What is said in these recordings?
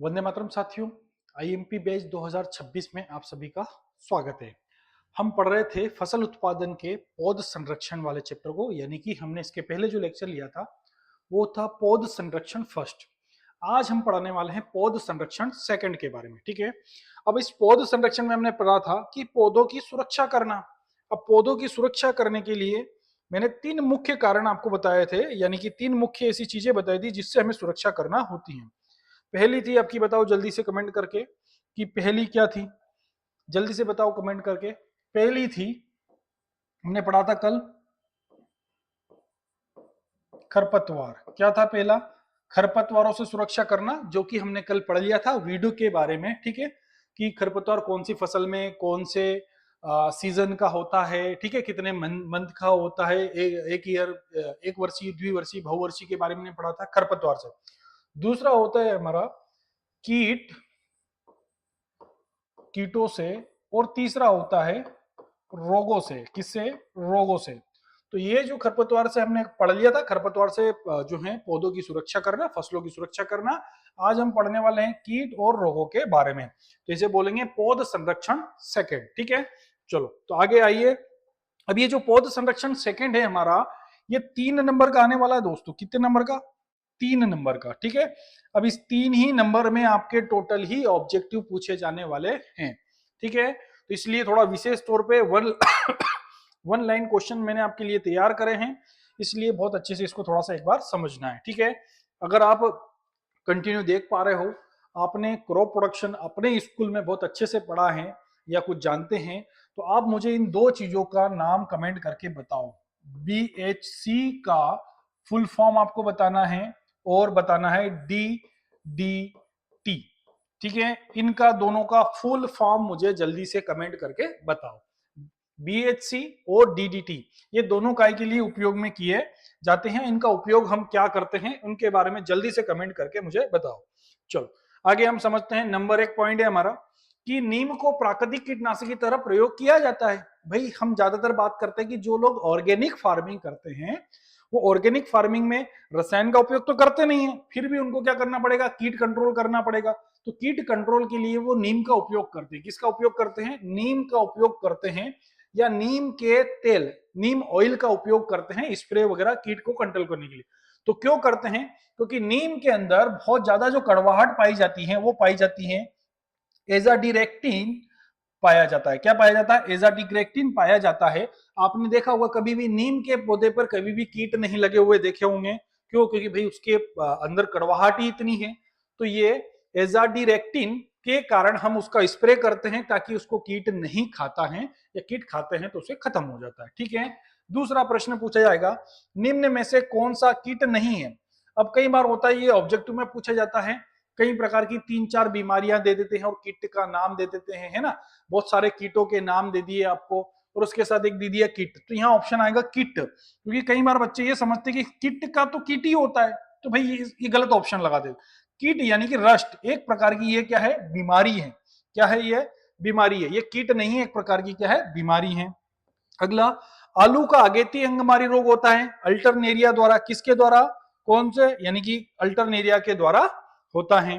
वंदे मातरम साथियों, IMP batch 2026 में आप सभी का स्वागत है। हम पढ़ रहे थे फसल उत्पादन के पौध संरक्षण वाले चैप्टर को, यानी कि हमने इसके पहले जो लेक्चर लिया था वो था पौध संरक्षण फर्स्ट। आज हम पढ़ने वाले हैं पौध संरक्षण सेकंड के बारे में। ठीक है, अब इस पौध संरक्षण में हमने पढ़ा था कि पौधों की सुरक्षा करना। अब पौधों की सुरक्षा करने के लिए मैंने तीन मुख्य कारण आपको बताए थे, यानी कि तीन मुख्य ऐसी चीजें बताई थी जिससे हमें सुरक्षा करना होती है। पहली थी, आपकी बताओ जल्दी से कमेंट करके कि पहली क्या थी, जल्दी से बताओ कमेंट करके। पहली थी, हमने पढ़ा था कल, खरपतवार। क्या था पहला? खरपतवारों से सुरक्षा करना, जो कि हमने कल पढ़ लिया था वीडियो के बारे में। ठीक है, कि खरपतवार कौन सी फसल में कौन से सीजन का होता है, ठीक है, कितने मंथ का होता है, एक ईयर, एक वर्षीय, द्विवर्षीय, बहुवर्षीय के बारे में पढ़ा था खरपतवार से। दूसरा होता है हमारा कीट, कीटों से, और तीसरा होता है रोगों से। किससे? रोगों से। तो ये जो खरपतवार से हमने पढ़ लिया था, खरपतवार से जो है पौधों की सुरक्षा करना, फसलों की सुरक्षा करना। आज हम पढ़ने वाले हैं कीट और रोगों के बारे में, तो इसे बोलेंगे पौध संरक्षण सेकंड। ठीक है, चलो तो आगे आइए। अब ये जो पौध संरक्षण सेकंड है हमारा, ये 3 नंबर का आने वाला है दोस्तों। कितने नंबर का? 3 नंबर का। ठीक है, अब इस 3 ही नंबर में आपके टोटल ही ऑब्जेक्टिव पूछे जाने वाले हैं। ठीक है, तो इसलिए थोड़ा विशेष तौर पे वन लाइन क्वेश्चन मैंने आपके लिए तैयार करे हैं, इसलिए बहुत अच्छे से इसको थोड़ा सा एक बार समझना है। ठीक है, अगर आप कंटिन्यू देख पा रहे हो, आपने क्रॉप प्रोडक्शन अपने स्कूल में बहुत अच्छे से पढ़ा है या कुछ जानते हैं, तो आप मुझे इन दो चीजों का नाम कमेंट करके बताओ। बीएचसी का फुल फॉर्म आपको बताना है और बताना है डीडीटी। ठीक है, इनका दोनों का फुल फॉर्म मुझे जल्दी से कमेंट करके बताओ। बीएचसी और डीडीटी ये दोनों काय के लिए उपयोग में किए जाते हैं, इनका उपयोग हम क्या करते हैं उनके बारे में जल्दी से कमेंट करके मुझे बताओ। चलो आगे हम समझते हैं। नंबर 1 पॉइंट है हमारा कि नीम को प्राकृतिक कीटनाशक की तरह प्रयोग किया जाता है। भाई हम ज्यादातर बात करते हैं कि जो लोग ऑर्गेनिक फार्मिंग करते हैं, वो ऑर्गेनिक फार्मिंग में रसायन का उपयोग तो करते नहीं है, फिर भी उनको क्या करना पड़ेगा? कीट कंट्रोल करना पड़ेगा। तो कीट कंट्रोल के लिए वो नीम का उपयोग करते हैं। किसका उपयोग करते हैं? नीम का उपयोग करते हैं, या नीम के तेल, नीम ऑयल का उपयोग करते हैं स्प्रे वगैरह कीट को कंट्रोल करने के लिए। तो क्यों करते हैं? क्योंकि नीम के अंदर बहुत ज्यादा जो कड़वाहट पाई जाती है वो पाई जाती है एजाडिरेक्टिन पाया जाता है। क्या पाया जाता है? एजाडिरेक्टिन पाया जाता है। आपने देखा होगा कभी भी नीम के पौधे पर कभी भी कीट नहीं लगे हुए देखे होंगे। क्यों? क्योंकि भाई उसके अंदर कड़वाहट ही इतनी है। तो ये एजाडिरेक्टिन के कारण हम उसका स्प्रे करते हैं ताकि उसको कीट नहीं खाता है, या कीट खाते हैं तो उसे खत्म हो जाता है। ठीक है, दूसरा प्रश्न पूछा जाएगा, निम्न में से कौन सा कीट नहीं है? अब कई बार होता है ये ऑब्जेक्टिव में पूछा जाता है, कई प्रकार की 3-4 बीमारियां दे देते हैं और कीट का नाम दे देते हैं, है ना। बहुत सारे कीटों के नाम दे दिए आपको और उसके साथ एक दे दिया किट, तो यहाँ ऑप्शन आएगा किट। क्योंकि कई बार बच्चे ये समझते हैं कि किट का तो किट ही होता है, तो भाई ये गलत ऑप्शन लगा दे। कीट यानी कि रस्ट एक प्रकार की ये क्या है? बीमारी है। क्या है ये? बीमारी है। ये कीट नहीं है, एक प्रकार की क्या है? बीमारी है। अगला, आलू का अगेती अंगमारी रोग होता है अल्टरनेरिया द्वारा। किसके द्वारा? कौन से? यानी कि अल्टरनेरिया के द्वारा होता है।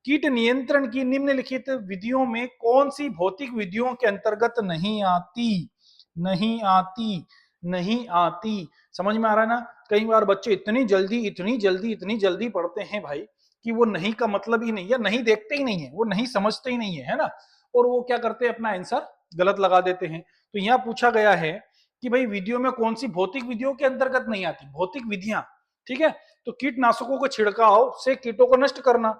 कीट नियंत्रण की निम्नलिखित विधियों में कौन सी भौतिक विधियों के अंतर्गत नहीं आती? नहीं आती, नहीं आती। समझ में आ रहा है ना? कई बार बच्चे इतनी जल्दी इतनी जल्दी इतनी जल्दी पढ़ते हैं भाई कि वो नहीं का मतलब ही नहीं, या नहीं देखते ही नहीं है, वो नहीं समझते ही नहीं है ना। और वो क्या करते हैं? अपना आंसर गलत लगा देते हैं। तो यहाँ पूछा गया है कि भाई विधियों में कौन सी भौतिक विधियों के अंतर्गत नहीं आती? भौतिक विधियां। ठीक है, तो कीटनाशकों का छिड़काव से कीटों को नष्ट करना,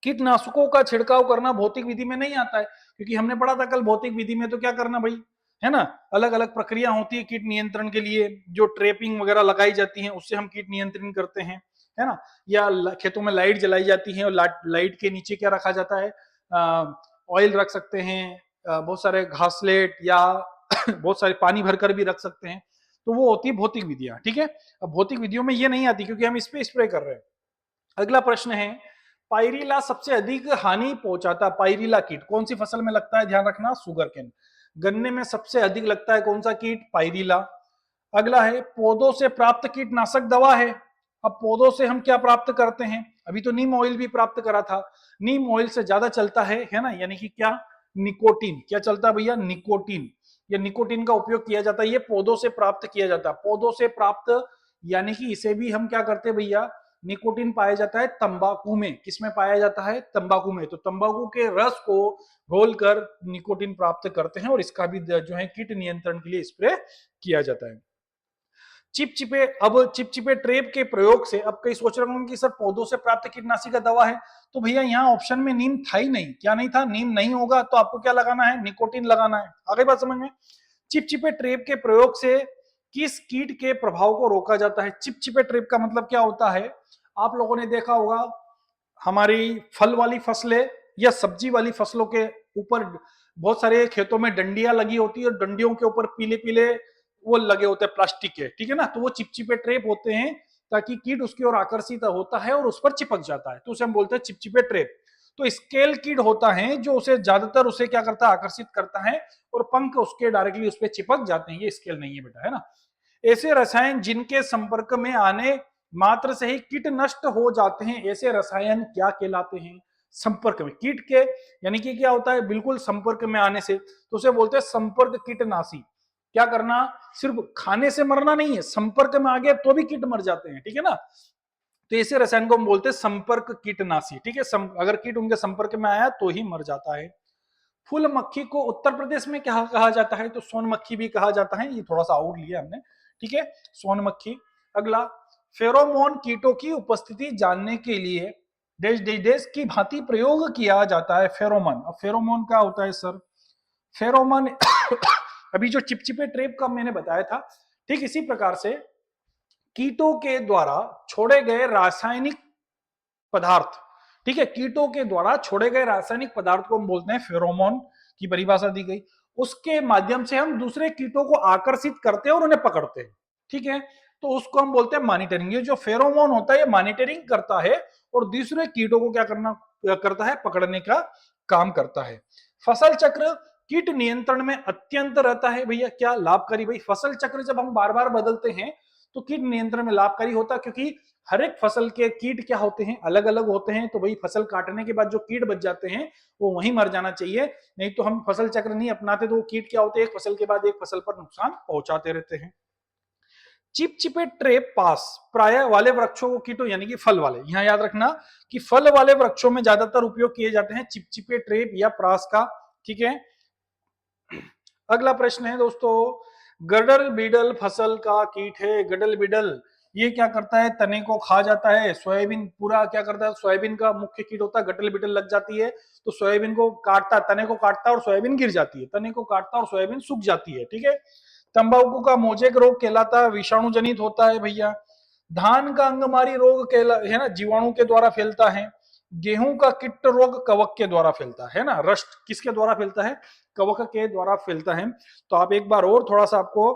कीटनाशकों का छिड़काव करना भौतिक विधि में नहीं आता है। क्योंकि हमने पढ़ा था कल भौतिक विधि में तो क्या करना भाई, है ना, अलग अलग प्रक्रिया होती है कीट नियंत्रण के लिए। जो ट्रेपिंग वगैरह लगाई जाती है उससे हम कीट नियंत्रण करते हैं, है ना। या खेतों में लाइट जलाई जाती है और लाइट के नीचे क्या रखा जाता है? ऑयल रख सकते हैं, बहुत सारे घासलेट, या बहुत सारे पानी भरकर भी रख सकते हैं। तो वो होती है भौतिक विधियां। ठीक है, अब भौतिक विधियों में ये नहीं आती क्योंकि हम इस पे स्प्रे कर रहे हैं। अगला प्रश्न है, पायरिला सबसे अधिक हानि पहुंचाता पायरिला कीट कौन सी फसल में लगता है? ध्यान रखना, सुगर केन। गन्ने में सबसे अधिक लगता है कौन सा कीट? पायरिला। अगला है, पौधों से प्राप्त कीटनाशक दवा है, अब पौधों से हम क्या प्राप्त करते हैं, अभी तो नीम ऑयल भी प्राप्त करा था, नीम ऑयल से ज्यादा चलता है ना, यानी कि क्या, निकोटीन। क्या चलता है भैया, निकोटीन। ये निकोटीन का उपयोग किया जाता है, ये पौधों से प्राप्त किया जाता है, पौधों से प्राप्त, यानी कि इसे भी हम क्या करते हैं भैया, निकोटीन पाया जाता है तंबाकू में। किसमें पाया जाता है, तंबाकू में। तो तंबाकू के रस को घोलकर निकोटीन प्राप्त करते हैं और इसका भी जो है कीट नियंत्रण के लिए स्प्रे किया जाता है। चिपचिपे, अब चिपचिपे ट्रेप के प्रयोग से, अब कई सोच रहे होंगे कि सर पौधों से प्राप्त कीटनाशी का दवा है, तो भैया यहाँ ऑप्शन में नीम था ही नहीं। क्या नहीं था, नीम नहीं होगा तो आपको क्या लगाना है, निकोटीन लगाना है। आगे बात समझ में। चिपचिपे ट्रेप के प्रयोग से किस कीट के प्रभाव को रोका जाता है। चिपचिपे ट्रेप का मतलब क्या होता है, आप लोगों ने देखा होगा हमारी फल वाली फसलें या सब्जी वाली फसलों के ऊपर बहुत सारे खेतों में डंडियां लगी होती है और डंडियों के ऊपर पीले पीले वो लगे होते हैं प्लास्टिक के, ठीक है ना, तो वो चिपचिपे ट्रेप होते हैं ताकि कीट उसकी ओर आकर्षित होता है और उस पर चिपक जाता है, तो उसे हम बोलते हैं चिपचिपे ट्रेप। तो स्केल कीट होता है जो उसे ज्यादातर उसे क्या करता है, आकर्षित करता है और पंख उसके डायरेक्टली उस पर चिपक जाते हैं। ये स्केल नहीं है बेटा, है ना। ऐसे रसायन जिनके संपर्क में आने मात्र से ही कीट नष्ट हो जाते हैं, ऐसे रसायन क्या कहलाते हैं, संपर्क में कीट के, यानी कि क्या होता है, बिल्कुल संपर्क में आने से, तो उसे बोलते हैं संपर्क कीटनाशी। क्या करना, सिर्फ खाने से मरना नहीं है, संपर्क में आ गया तो भी कीट मर जाते हैं, ठीक है ना। तो ऐसे रसायन को हम बोलते हैं संपर्क कीटनाशी, ठीक है। अगर कीट उनके संपर्क में आया तो ही मर जाता है। फूल मक्खी को उत्तर प्रदेश में क्या कहा जाता है, तो सोन मक्खी भी कहा जाता है, ये थोड़ा सा आउट लिया हमने, ठीक है, सोन मक्खी। अगला, फेरोमोन कीटों की उपस्थिति जानने के लिए देश देश की भांति प्रयोग किया जाता है फेरोमोन। अब फेरोमोन क्या होता है सर, फेरोमोन अभी जो चिपचिपे ट्रेप का मैंने बताया था, ठीक इसी प्रकार से कीटों के द्वारा छोड़े गए रासायनिक पदार्थ, ठीक है, कीटों के द्वारा छोड़े गए रासायनिक पदार्थ को हम बोलते हैं फेरोमोन की परिभाषा दी गई। उसके माध्यम से हम दूसरे कीटों को आकर्षित करते हैं और उन्हें पकड़ते हैं, ठीक है, तो उसको हम बोलते हैं मॉनिटरिंग। ये जो फेरोमोन होता है ये मॉनिटरिंग करता है और दूसरे कीटों को क्या करता है, पकड़ने का काम करता है। फसल चक्र कीट नियंत्रण में अत्यंत रहता है भैया, क्या लाभकारी, भाई फसल चक्र जब हम बार बार बदलते हैं तो कीट नियंत्रण में लाभकारी होता है, क्योंकि हर एक फसल के कीट क्या होते हैं, अलग अलग होते हैं। तो भाई फसल काटने के बाद जो कीट बच जाते हैं वो वहीं मर जाना चाहिए, नहीं तो हम फसल चक्र नहीं अपनाते तो वो कीट क्या होते हैं, एक फसल के बाद एक फसल पर नुकसान पहुंचाते रहते हैं। चिपचिपे ट्रेप पास प्राय वाले वृक्षों को कीटों, यानी कि फल वाले, यहां याद रखना कि फल वाले वृक्षों में ज्यादातर उपयोग किए जाते हैं चिपचिपे ट्रेप या प्रास का, ठीक है। अगला प्रश्न है दोस्तों, गडल बीडल फसल का कीट है। गडल बीडल ये क्या करता है, तने को खा जाता है, सोयाबीन पूरा क्या करता है, सोयाबीन का मुख्य कीट होता है, गडल बीडल लग जाती है तो सोयाबीन को काटता, तने को काटता है और सोयाबीन गिर जाती है, तने को काटता और सोयाबीन सूख जाती है, ठीक है। तंबाकू का मोजेक रोग कहलाता है, विषाणु जनित होता है भैया। धान का अंगमारी रोग कहला है ना, जीवाणु के द्वारा फैलता है। गेहूं का कीट रोग कवक के द्वारा फैलता है ना, रस्ट किसके द्वारा फैलता है, कवक के द्वारा फैलता है। तो आप एक बार और थोड़ा सा आपको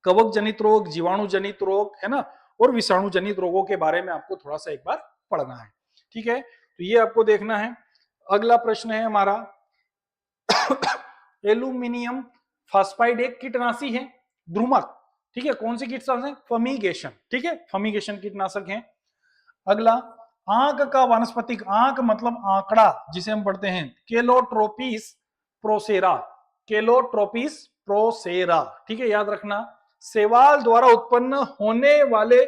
कवक जनित रोग, जीवाणु जनित रोग, है ना, और विषाणु जनित रोगों के बारे में आपको थोड़ा सा एक बार पढ़ना है, ठीक है, तो ये आपको देखना है। अगला प्रश्न है हमारा, एल्यूमिनियम फास्फाइड एक कीटनाशी है, ध्रुमक, ठीक है, कौन सी कीटनाशक है, फमीगेशन, ठीक है, फमीगेशन कीटनाशक है। अगला, आंक का वानस्पतिक, आंक मतलब आंकड़ा जिसे हम पढ़ते हैं, केलोट्रोपिस प्रोसेरा, केलोट्रोपिस प्रोसेरा, ठीक है, याद रखना। सेवाल द्वारा उत्पन्न होने वाले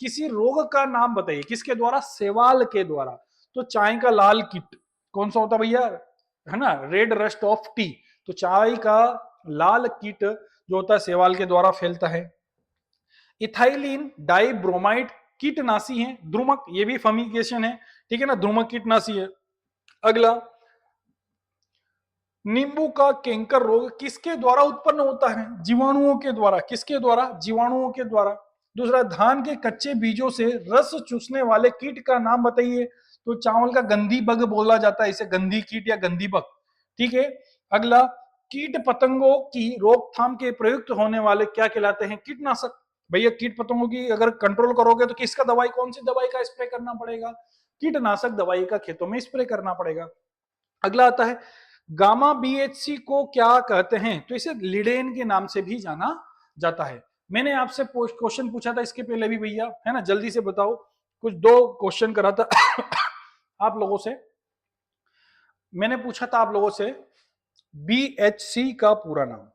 किसी रोग का नाम बताइए, किसके द्वारा, सेवाल के द्वारा। तो चाय का लाल कीट कौन सा होता भैया, है ना, रेड रस्ट ऑफ टी। तो चाय का लाल कीट जो होता है सेवाल के द्वारा फैलता है। इथाइलिन डाइब्रोमाइड कीटनाशी है, ध्रुमक, ये भी फमीगेशन है, ठीक है ना, ध्रुमक कीटनाशी है। अगला, नींबू का कैंकर रोग किसके द्वारा उत्पन्न होता है, जीवाणुओं के द्वारा, किसके द्वारा, जीवाणुओं के द्वारा। दूसरा, धान के कच्चे बीजों से रस चूसने वाले कीट का नाम बताइए। तो चावल का गंधी बग बोला जाता है इसे, गंधी कीट या गंधी बग, ठीक है। अगला, कीट पतंगों की रोकथाम के प्रयुक्त होने वाले क्या कहलाते हैं, कीटनाशक। भैया कीट पतंगों की अगर कंट्रोल करोगे तो किसका दवाई, कौन सी दवाई का स्प्रे करना पड़ेगा, कीटनाशक दवाई का खेतों में स्प्रे करना पड़ेगा। अगला आता है, गामा बीएचसी को क्या कहते हैं, तो इसे लिडेन के नाम से भी जाना जाता है। मैंने आपसे क्वेश्चन पूछा था इसके पहले भी भैया, है ना, जल्दी से बताओ, कुछ 2 क्वेश्चन करा था आप लोगों से। मैंने पूछा था आप लोगों से BHC का पूरा नाम,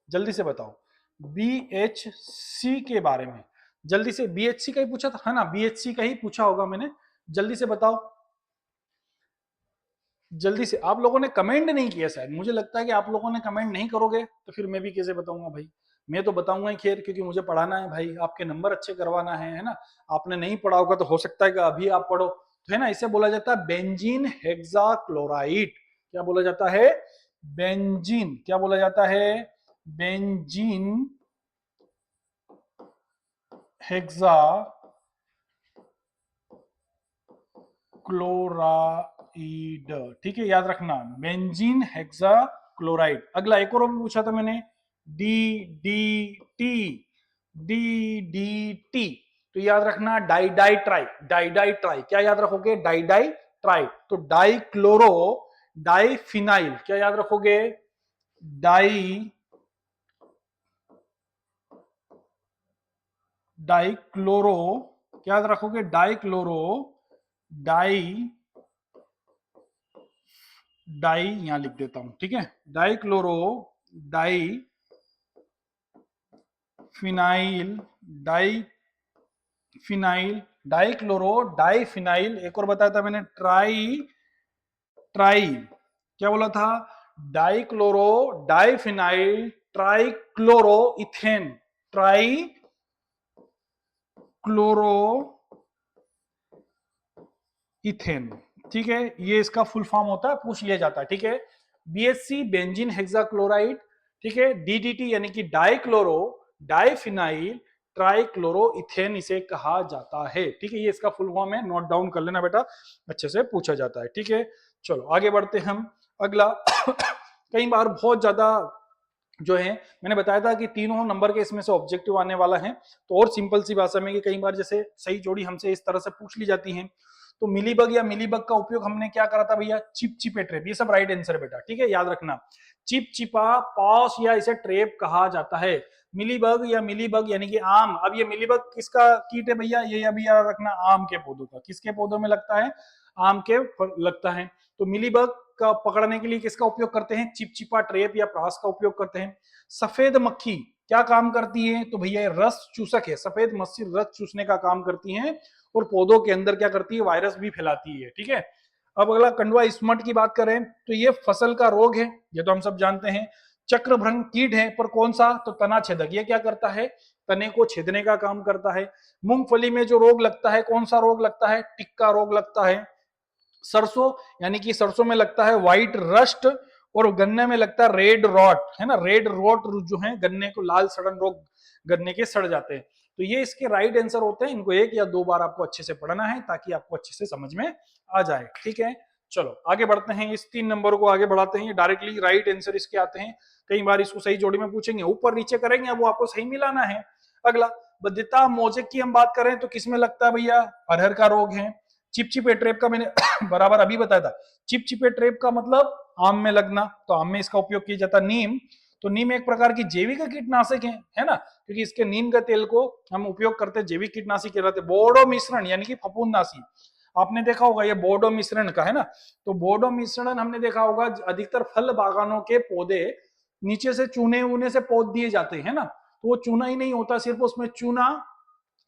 जल्दी से बताओ, BHC के बारे में, जल्दी से। BHC का ही पूछा था, है ना, BHC का ही पूछा होगा मैंने, जल्दी से बताओ, जल्दी से। आप लोगों ने कमेंट नहीं किया शायद, मुझे लगता है कि आप लोगों ने कमेंट नहीं करोगे तो फिर मैं भी कैसे बताऊंगा भाई। मैं तो बताऊंगा ही खैर, क्योंकि मुझे पढ़ाना है भाई, आपके नंबर अच्छे करवाना है ना। आपने नहीं पढ़ा होगा तो हो सकता है कि अभी आप पढ़ो, तो है ना। इसे बोला जाता है बेंजीन हेक्साक्लोराइड। क्या बोला जाता है? बेंजीन। क्या बोला जाता है? Benzene hexa chloride. ठीक है, याद रखना, बेंजीन हेक्सा क्लोराइड। अगला एक और पूछा था मैंने, D D T, D D T, तो याद रखना di di tri, di di tri. क्या याद रखोगे? Di di tri. तो डाई क्लोरो डाई फिनाइल, क्या याद रखोगे? डाई डाई क्लोरो, क्या याद रखोगे? डाई क्लोरो डाई डाई, यहां लिख देता हूं, ठीक है, die chloro die phenyl, die phenyl, dichlorodiphenyl. एक और बताया था मैंने, ट्राई ट्राई, क्या बोला था? Dichlorodiphenyl trichloroethane, trichloroethane. ठीक है, ये इसका फुल फॉर्म होता है, पूछ लिया जाता है, ठीक है। BHC बेंजीन हेक्साक्लोराइड, ठीक है। DDT यानी कि डाइक्लोरो डाइफिनाइल ट्राइक्लोरो इथेन इसे कहा जाता है, ठीक है। ये इसका फुल फॉर्म है, नोट डाउन कर लेना बेटा, अच्छे से पूछा जाता है, ठीक है। चलो आगे बढ़ते हैं हम। अगला कई बार बहुत ज्यादा जो है, मैंने बताया था कि तीनों नंबर के इसमें से ऑब्जेक्टिव आने वाला है, तो और सिंपल सी भाषा में कि कई बार जैसे सही जोड़ी हमसे इस तरह से पूछ ली जाती है, तो मिलीबग या मिलीबग का उपयोग हमने क्या करा था भैया? चिपचिपे ट्रैप। ये सब राइट आंसर है बेटा, ठीक है, याद रखना। चिपचिपा पॉस या इसे ट्रैप कहा जाता है। मिलीबग या मिलीबग यानी कि आम। अब ये मिलीबग किसका कीट है भैया? ये अभी याद रखना, आम के पौधों का। किसके पौधों में लगता है? आम के लगता है। तो मिलीबग का पकड़ने के लिए किसका उपयोग करते हैं? चिपचिपा ट्रैप या प्रहास का उपयोग करते हैं। सफेद मक्खी क्या काम करती है? तो भैया रस चूसक है, सफेद मक्खी रस चूसने का काम करती है और पौधों के अंदर क्या करती है? वायरस भी फैलाती है, ठीक है। अब अगला कंडवा स्मट की बात करें तो ये फसल का रोग है, ये तो हम सब जानते हैं। चक्रभ्रंग कीट है, पर कौन सा? तो तना छेदक। ये क्या करता है? तने को छेदने का काम करता है। मूंगफली में जो रोग लगता है, कौन सा रोग लगता है? टिक्का रोग लगता है। सरसों यानी कि सरसों में लगता है व्हाइट रस्ट, और गन्ने में लगता है रेड रॉट, है ना। रेड रॉट जो है गन्ने को, लाल सड़न रोग गन्ने के सड़ जाते हैं। तो ये इसके राइट आंसर होते हैं। इनको 1 या 2 बार आपको अच्छे से पढ़ना है ताकि आपको अच्छे से समझ में आ जाए, ठीक है। चलो आगे बढ़ते हैं, इस 3 नंबर को आगे बढ़ाते हैं। डायरेक्टली राइट आंसर इसके आते हैं। कई बार इसको सही जोड़ी में पूछेंगे, ऊपर नीचे करेंगे, अब वो आपको सही मिलाना है। अगला बद्यता मोजेक की हम बात करें तो किसमें लगता है भैया? अरहर का रोग है। चिपचिपे ट्रैप का मैंने बराबर अभी बताया था। चिपचिपे ट्रैप का मतलब आम में लगना, तो आम में इसका उपयोग किया जाता है। नीम, तो नीम एक प्रकार की जैविक कीटनाशक है ना, क्योंकि इसके नीम का तेल को हम उपयोग करते हैं, जैविक कीटनाशी कहलाते हैं। बोर्डो मिश्रण यानी कि फफूंदनाशी, आपने देखा होगा ये बोर्डो मिश्रण का, है ना। तो बोर्डो मिश्रण हमने देखा होगा, अधिकतर फल बागानों के पौधे नीचे से चूने ऊने से पौध दिए जाते हैं ना, तो वो चूना ही नहीं होता, सिर्फ उसमें चूना,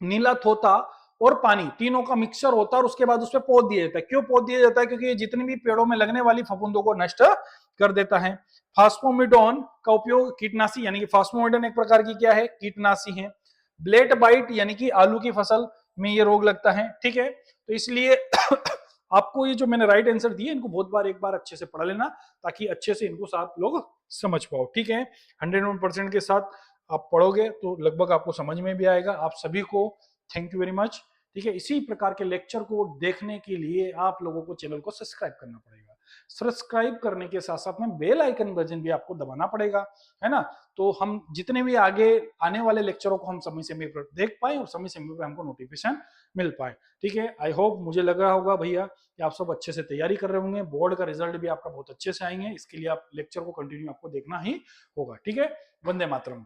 नीला थोता और पानी, तीनों का मिक्सचर होता है, और उसके बाद उसमें पौध दिया जाता है। क्यों पौध दिया जाता है? क्योंकि ये जितनी भी पेड़ों में लगने वाली फफूंदों को नष्ट कर देता है। फास्फोमिडोन का उपयोग कीटनाशी, यानी कि फास्फोमिडोन एक प्रकार की क्या है? कीटनाशी है। ब्लेट बाइट यानी कि आलू की फसल में ये रोग लगता है, ठीक है। तो इसलिए आपको ये जो मैंने राइट आंसर दिए, इनको बहुत बार एक बार अच्छे से पढ़ लेना, ताकि अच्छे से इनको साथ लोग समझ पाओ, ठीक है। 101% के साथ आप पढ़ोगे तो लगभग आपको समझ में भी आएगा। आप सभी को थैंक यू वेरी मच, ठीक है। इसी प्रकार के लेक्चर को देखने के लिए आप लोगों को चैनल को सब्सक्राइब करना पड़ेगा। सब्सक्राइब करने के साथ साथ में बेल आइकन बटन भी आपको दबाना पड़ेगा, है ना। तो हम जितने भी आगे आने वाले लेक्चरों को हम समय समय पर देख पाए और समय समय पर हमको नोटिफिकेशन मिल पाए, ठीक है। आई होप, मुझे लग रहा होगा भैया कि आप सब अच्छे से तैयारी कर रहे होंगे, बोर्ड का रिजल्ट भी आपका बहुत अच्छे से आएंगे। इसके लिए आप लेक्चर को कंटिन्यू आपको देखना ही होगा, ठीक है। वंदे मातरम।